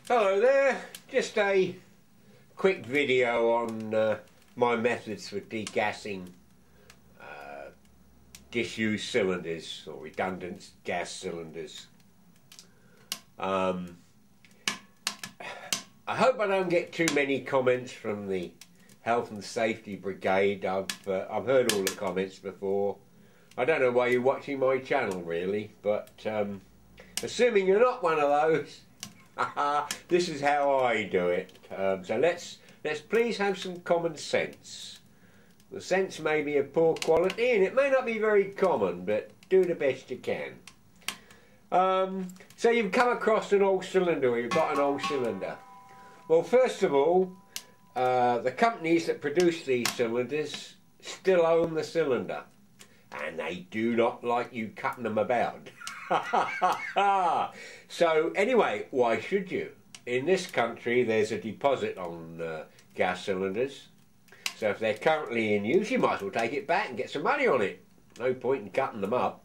Hello there, just a quick video on my methods for degassing disused cylinders or redundant gas cylinders. I hope I don't get too many comments from the Health and Safety Brigade. I've heard all the comments before. I don't know why you're watching my channel really, but assuming you're not one of those, this is how I do it. So let's please have some common sense. The sense may be of poor quality and it may not be very common, but do the best you can. So you've come across an old cylinder, or you've got an old cylinder. Well, first of all, the companies that produce these cylinders still own the cylinder, and they do not like you cutting them about. So anyway, why should you? In this country there's a deposit on gas cylinders, so if they're currently in use you might as well take it back and get some money on it. No point in cutting them up.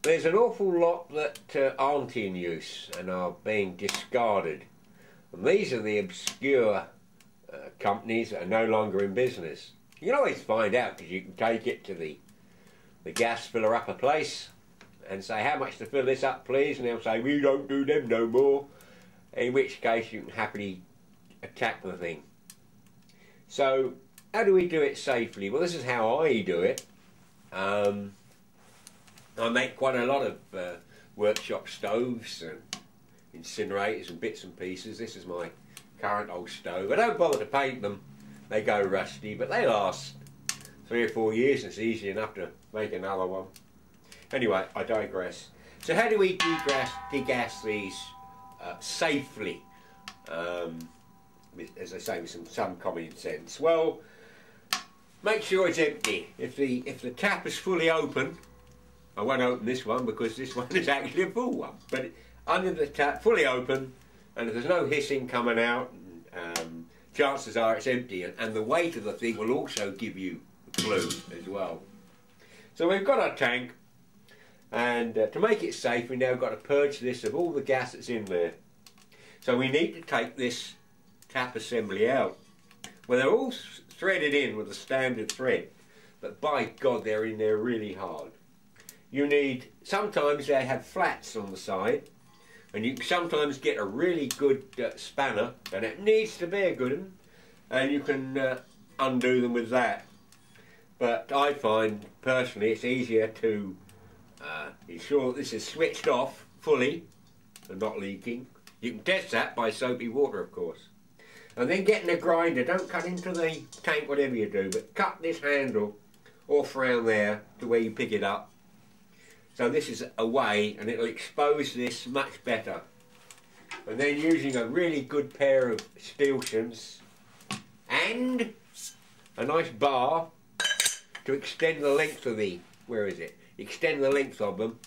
There's an awful lot that aren't in use and are being discarded, and these are the obscure companies that are no longer in business. You can always find out because you can take it to the gas filler upper place and say, how much to fill this up please, and they'll say, we don't do them no more, in which case you can happily attack the thing. So how do we do it safely? Well, this is how I do it. I make quite a lot of workshop stoves and incinerators and bits and pieces. This is my current old stove. I don't bother to paint them, they go rusty, but they last 3 or 4 years and it's easy enough to make another one. Anyway, I digress. So how do we degas these safely? As I say, with some common sense. Well, make sure it's empty. If the tap is fully open, I won't open this one because this one is actually a full one. But under the tap, fully open, and if there's no hissing coming out, chances are it's empty. And the weight of the thing will also give you a clue as well. So we've got our tank. And to make it safe, we now got to purge this of all the gas that's in there. So we need to take this tap assembly out. Well, they're all threaded in with a standard thread, but by God, they're in there really hard. You need, sometimes they have flats on the side, and you can sometimes get a really good spanner, and it needs to be a good one, and you can undo them with that. But I find, personally, it's easier to ensure that this is switched off fully and not leaking. You can test that by soapy water, of course. And then getting a grinder, don't cut into the tank whatever you do, but cut this handle off around there to where you pick it up. So this is away and it'll expose this much better. And then using a really good pair of steel shims and a nice bar to extend the length of the, extend the length of them.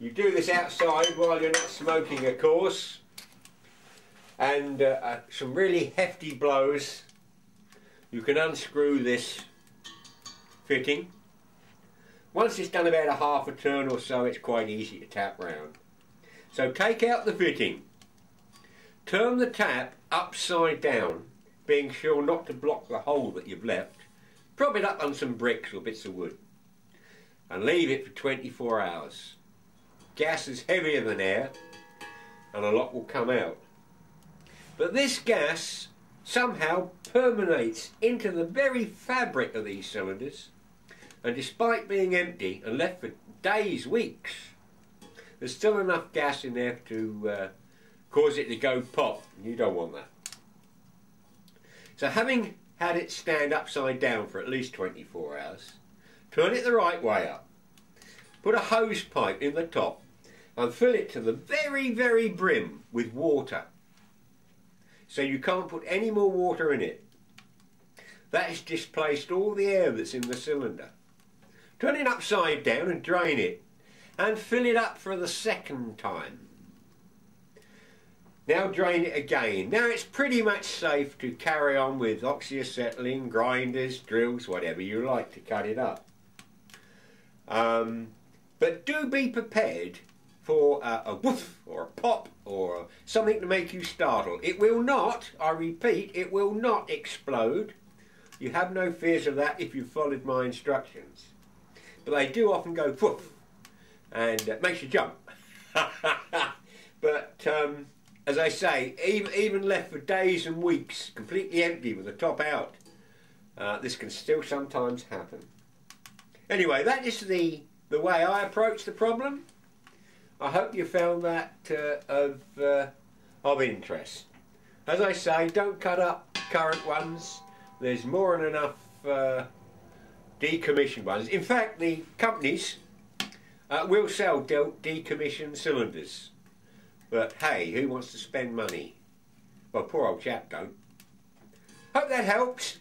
You do this outside while you're not smoking, of course, and some really hefty blows. You can unscrew this fitting. Once it's done about a half a turn or so, it's quite easy to tap round. So take out the fitting, turn the tap upside down, being sure not to block the hole that you've left, prop it up on some bricks or bits of wood, and leave it for 24 hours. Gas is heavier than air and a lot will come out. But this gas somehow permeates into the very fabric of these cylinders, and despite being empty and left for days, weeks, there's still enough gas in there to cause it to go pop, and you don't want that. So having had it stand upside down for at least 24 hours, turn it the right way up, put a hose pipe in the top and fill it to the very, very brim with water. So you can't put any more water in it. That has displaced all the air that's in the cylinder. Turn it upside down and drain it and fill it up for the second time. Now drain it again. Now it's pretty much safe to carry on with oxyacetylene, grinders, drills, whatever you like to cut it up. But do be prepared for a woof or a pop or something to make you startle. It will not, I repeat, it will not explode. You have no fears of that if you've followed my instructions. But they do often go woof, and it makes you jump. But as I say, even left for days and weeks, completely empty with the top out, this can still sometimes happen. Anyway, that is the way I approach the problem. I hope you found that of interest. As I say, don't cut up current ones. There's more than enough decommissioned ones. In fact, the companies will sell decommissioned cylinders. But hey, who wants to spend money? Well, poor old chap don't. Hope that helps.